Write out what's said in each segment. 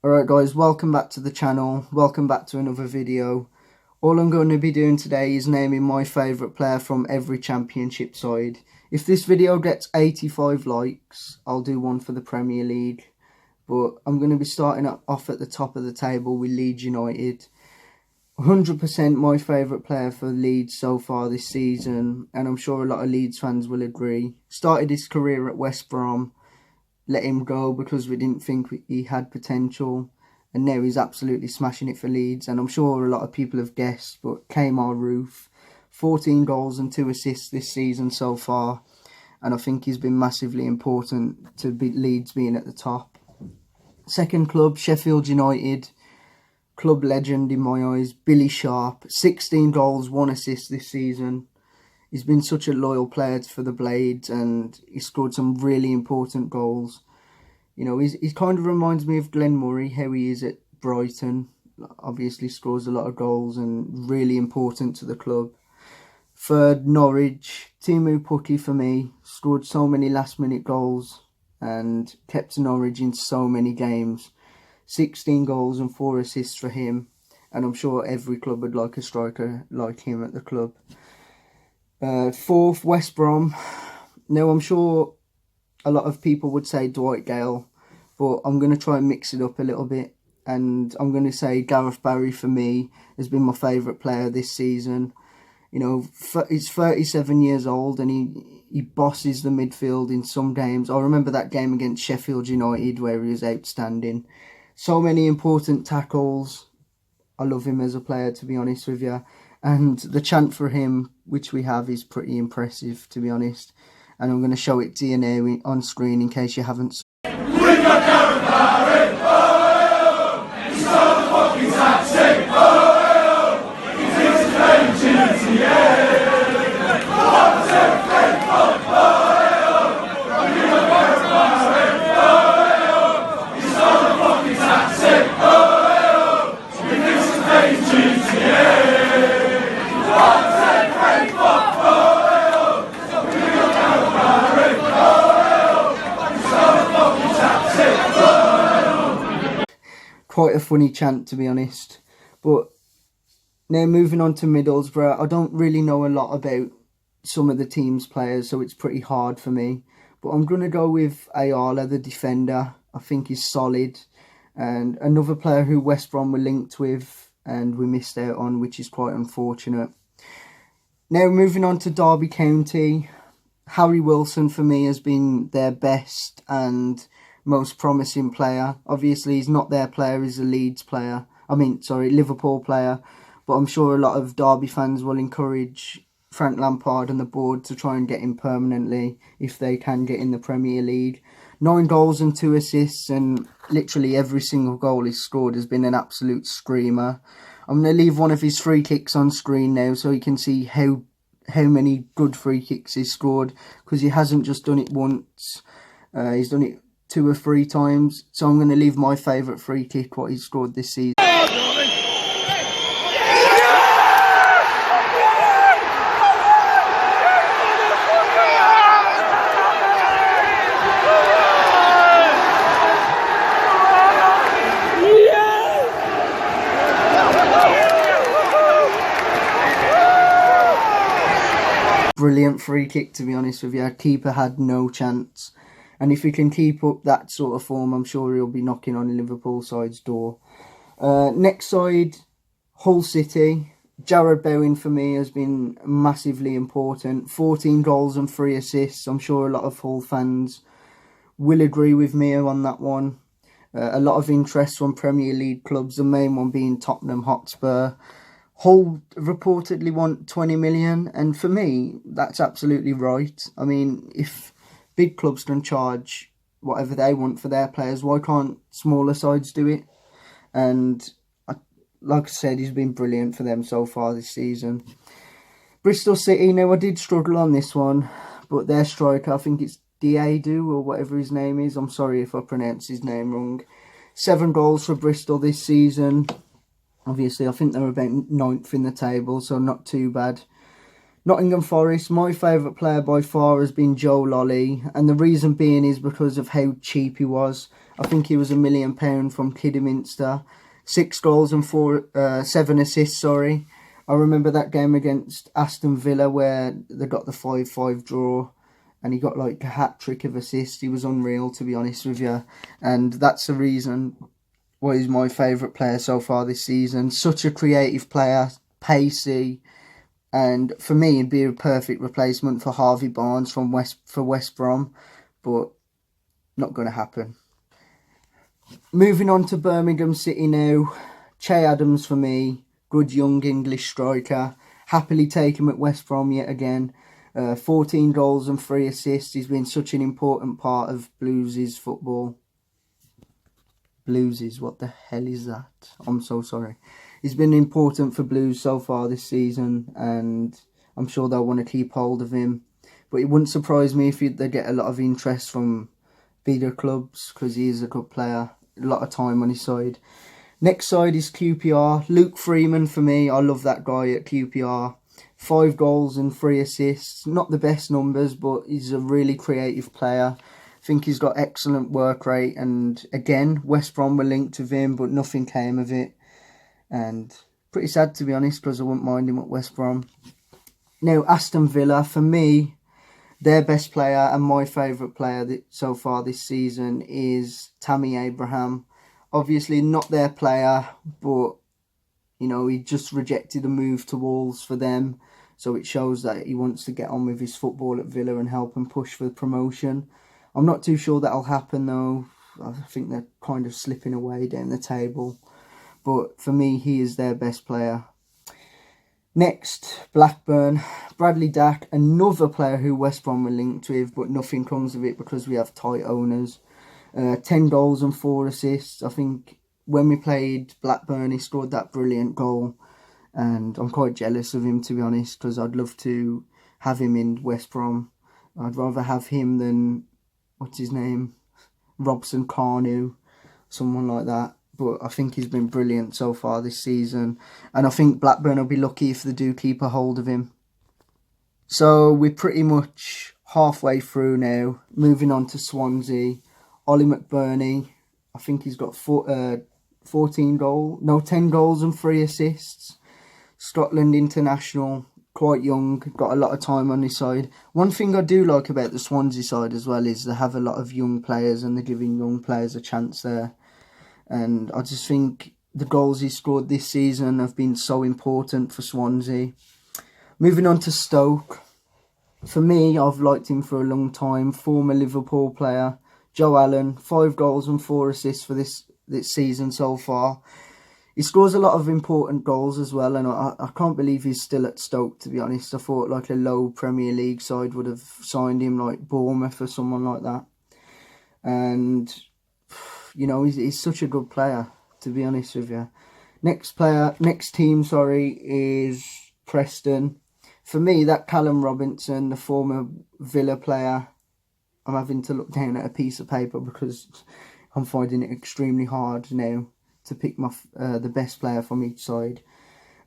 Alright guys, welcome back to the channel, welcome back to another video. All I'm going to be doing today is naming my favourite player from every championship side. If this video gets 85 likes, I'll do one for the Premier League. But I'm going to be starting off at the top of the table with Leeds United. 100% my favourite player for Leeds so far this season, and I'm sure a lot of Leeds fans will agree. Started his career at West Brom, let him go because we didn't think he had potential, and now he's absolutely smashing it for Leeds. And I'm sure a lot of people have guessed, but Kemar Roof, 14 goals and 2 assists this season so far, and I think he's been massively important to Leeds being at the top. Second club, Sheffield United, club legend in my eyes, Billy Sharp, 16 goals, 1 assist this season. He's been such a loyal player for the Blades, and he scored some really important goals. You know, he kind of reminds me of Glenn Murray, how he is at Brighton. Obviously scores a lot of goals and really important to the club. Third, Norwich, Timu Pukki for me. Scored so many last minute goals and kept Norwich in so many games. 16 goals and 4 assists for him. And I'm sure every club would like a striker like him at the club. Fourth, West Brom. Now, I'm sure a lot of people would say Dwight Gale, but I'm going to try and mix it up a little bit. And I'm going to say Gareth Barry, for me, has been my favourite player this season. You know, he's 37 years old and he bosses the midfield in some games. I remember that game against Sheffield United where he was outstanding. So many important tackles. I love him as a player, to be honest with you. And the chant for him, which we have, is pretty impressive, to be honest. And I'm going to show it to you now on screen in case you haven't. We got Gareth Barry, oh, he's got the fucking taxi, oh, he thinks it's very yeah. Quite a funny chant, to be honest. But now moving on to Middlesbrough, I don't really know a lot about some of the team's players, so it's pretty hard for me. But I'm going to go with Ayala, the defender. I think he's solid. And another player who West Brom were linked with and we missed out on, which is quite unfortunate. Now moving on to Derby County, Harry Wilson for me has been their best and most promising player. Obviously he's not their player, he's a Leeds player. Liverpool player. But I'm sure a lot of Derby fans will encourage Frank Lampard and the board to try and get him permanently if they can get in the Premier League. 9 goals and 2 assists, and literally every single goal he's scored has been an absolute screamer. I'm going to leave one of his free kicks on screen now so you can see how many good free kicks he's scored, because he hasn't just done it once. He's done it 2 or 3 times. So I'm going to leave my favourite free kick, what he's scored this season. Brilliant free kick, to be honest with you. Keeper had no chance. And if he can keep up that sort of form, I'm sure he'll be knocking on Liverpool side's door. Next side, Hull City. Jarrod Bowen for me has been massively important. 14 goals and 3 assists. I'm sure a lot of Hull fans will agree with me on that one. A lot of interest from Premier League clubs, the main one being Tottenham Hotspur. Hull reportedly want 20 million, and for me, that's absolutely right. I mean, if big clubs can charge whatever they want for their players, why can't smaller sides do it? And like I said, he's been brilliant for them so far this season. Bristol City, now I did struggle on this one, but their striker, I think it's Diadu or whatever his name is. I'm sorry if I pronounce his name wrong. 7 goals for Bristol this season. Obviously, I think they're about 9th in the table, so not too bad. Nottingham Forest, my favourite player by far has been Joe Lolly, and the reason being is because of how cheap he was. I think he was £1 million from Kidderminster. 6 goals and 7 assists, sorry. I remember that game against Aston Villa where they got the 5-5 draw and he got like a hat-trick of assists. He was unreal, to be honest with you. And that's the reason why he's my favourite player so far this season. Such a creative player, pacey. And for me, he'd be a perfect replacement for Harvey Barnes for West Brom. But not going to happen. Moving on to Birmingham City now. Che Adams for me. Good young English striker. Happily take him at West Brom yet again. 14 goals and 3 assists. He's been such an important part of Blues' football. Blues, what the hell is that? I'm so sorry. He's been important for Blues so far this season, and I'm sure they'll want to keep hold of him. But it wouldn't surprise me if they get a lot of interest from bigger clubs, because he is a good player. A lot of time on his side. Next side is QPR. Luke Freeman for me. I love that guy at QPR. 5 goals and 3 assists. Not the best numbers, but he's a really creative player. I think he's got excellent work rate. And again, West Brom were linked with him, but nothing came of it. And pretty sad, to be honest, because I wouldn't mind him at West Brom. Now, Aston Villa, for me, their best player and my favourite player so far this season is Tammy Abraham. Obviously not their player, but, you know, he just rejected a move to Wolves for them. So it shows that he wants to get on with his football at Villa and help them push for the promotion. I'm not too sure that'll happen though. I think they're kind of slipping away down the table. But for me, he is their best player. Next, Blackburn. Bradley Dack, another player who West Brom were linked with, but nothing comes of it because we have tight owners. 10 goals and 4 assists. I think when we played Blackburn, he scored that brilliant goal. And I'm quite jealous of him, to be honest, because I'd love to have him in West Brom. I'd rather have him than, what's his name? Robson Carnu, someone like that. But I think he's been brilliant so far this season. And I think Blackburn will be lucky if they do keep a hold of him. So we're pretty much halfway through now. Moving on to Swansea. Ollie McBurney, I think he's got 10 goals and 3 assists. Scotland international, quite young, got a lot of time on his side. One thing I do like about the Swansea side as well is they have a lot of young players and they're giving young players a chance there. And I just think the goals he scored this season have been so important for Swansea. Moving on to Stoke. For me, I've liked him for a long time. Former Liverpool player. Joe Allen, 5 goals and 4 assists for this season so far. He scores a lot of important goals as well, and I can't believe he's still at Stoke, to be honest. I thought like a low Premier League side would have signed him, like Bournemouth or someone like that. And, you know, he's such a good player, to be honest with you. Next team, is Preston. For me, that Callum Robinson, the former Villa player, I'm having to look down at a piece of paper because I'm finding it extremely hard now to pick the best player from each side.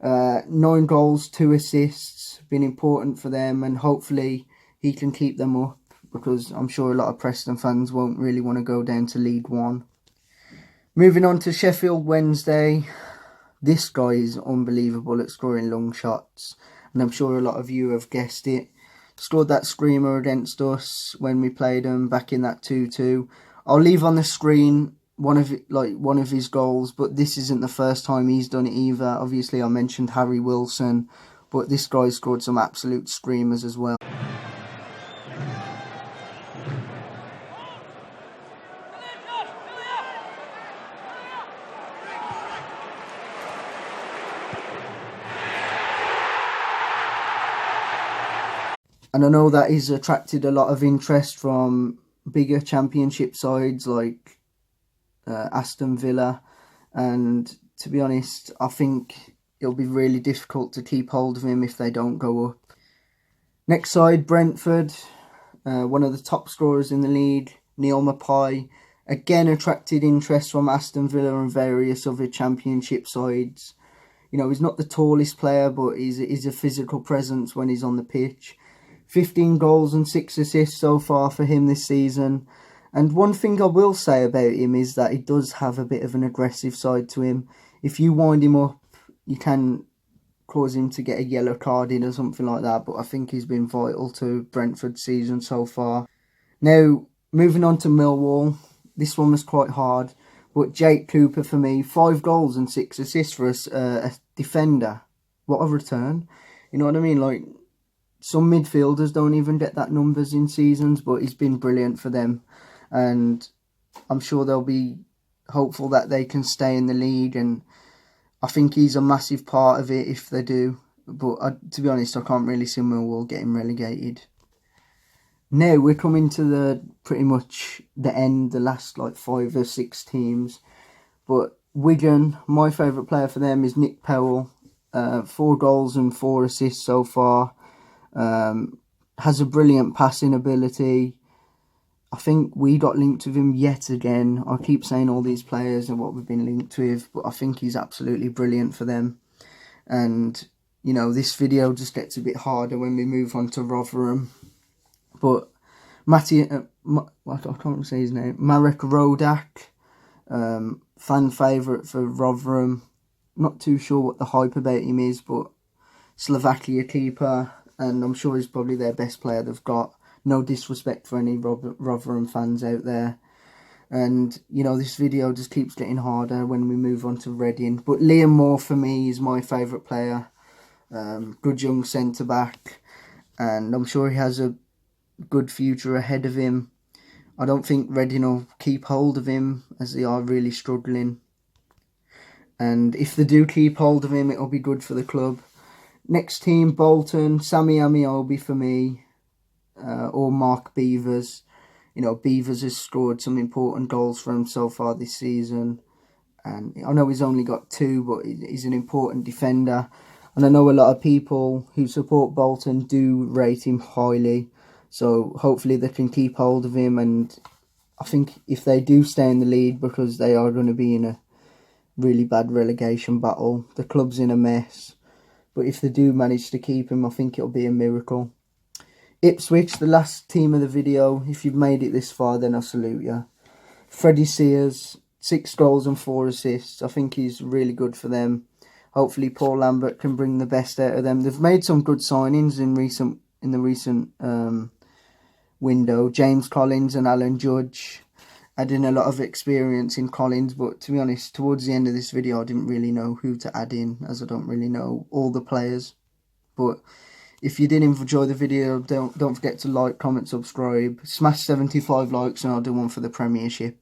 9 goals, 2 assists, been important for them, and hopefully he can keep them up because I'm sure a lot of Preston fans won't really want to go down to League One. Moving on to Sheffield Wednesday. This guy is unbelievable at scoring long shots, and I'm sure a lot of you have guessed it. Scored that screamer against us when we played him back in that 2-2. I'll leave on the screen one of his goals, but this isn't the first time he's done it either. Obviously, I mentioned Harry Wilson, but this guy scored some absolute screamers as well. And I know that he's attracted a lot of interest from bigger championship sides like Aston Villa. And to be honest, I think it'll be really difficult to keep hold of him if they don't go up. Next side, Brentford. One of the top scorers in the league, Neil Maupay. Again, attracted interest from Aston Villa and various other championship sides. You know, he's not the tallest player, but he's a physical presence when he's on the pitch. 15 goals and 6 assists so far for him this season. And one thing I will say about him is that he does have a bit of an aggressive side to him. If you wind him up, you can cause him to get a yellow card in or something like that. But I think he's been vital to Brentford's season so far. Now, moving on to Millwall. This one was quite hard. But Jake Cooper for me, 5 goals and 6 assists for a defender. What a return. You know what I mean? Like, some midfielders don't even get that numbers in seasons, but he's been brilliant for them. And I'm sure they'll be hopeful that they can stay in the league. And I think he's a massive part of it if they do. But to be honest, I can't really see Millwall getting relegated. Now we're coming to pretty much the end, the last like 5 or 6 teams. But Wigan, my favourite player for them is Nick Powell. 4 goals and 4 assists so far. Has a brilliant passing ability. I think we got linked with him yet again. I keep saying all these players and what we've been linked with, but I think he's absolutely brilliant for them. And, you know, this video just gets a bit harder when we move on to Rotherham. But I can't say his name. Marek Rodak, fan favourite for Rotherham. Not too sure what the hype about him is, but Slovakia keeper, and I'm sure he's probably their best player they've got. No disrespect for any Rotherham fans out there. And, you know, this video just keeps getting harder when we move on to Reading. But Liam Moore, for me, is my favourite player. Good young centre-back. And I'm sure he has a good future ahead of him. I don't think Reading will keep hold of him, as they are really struggling. And if they do keep hold of him, it'll be good for the club. Next team, Bolton. Sammy Amiobi for me. Or Mark Bevers. You know, Bevers has scored some important goals for him so far this season. And I know he's only got 2, but he's an important defender. And I know a lot of people who support Bolton do rate him highly. So hopefully they can keep hold of him. And I think if they do stay in the league, because they are going to be in a really bad relegation battle, the club's in a mess. But if they do manage to keep him, I think it'll be a miracle. Ipswich, the last team of the video. If you've made it this far, then I salute you. Freddie Sears, 6 goals and 4 assists. I think he's really good for them. Hopefully Paul Lambert can bring the best out of them. They've made some good signings in the recent window. James Collins and Alan Judge. Adding a lot of experience in Collins, but to be honest, towards the end of this video, I didn't really know who to add in, as I don't really know all the players. But if you did enjoy the video, don't forget to like, comment, subscribe. Smash 75 likes and I'll do one for the Premiership.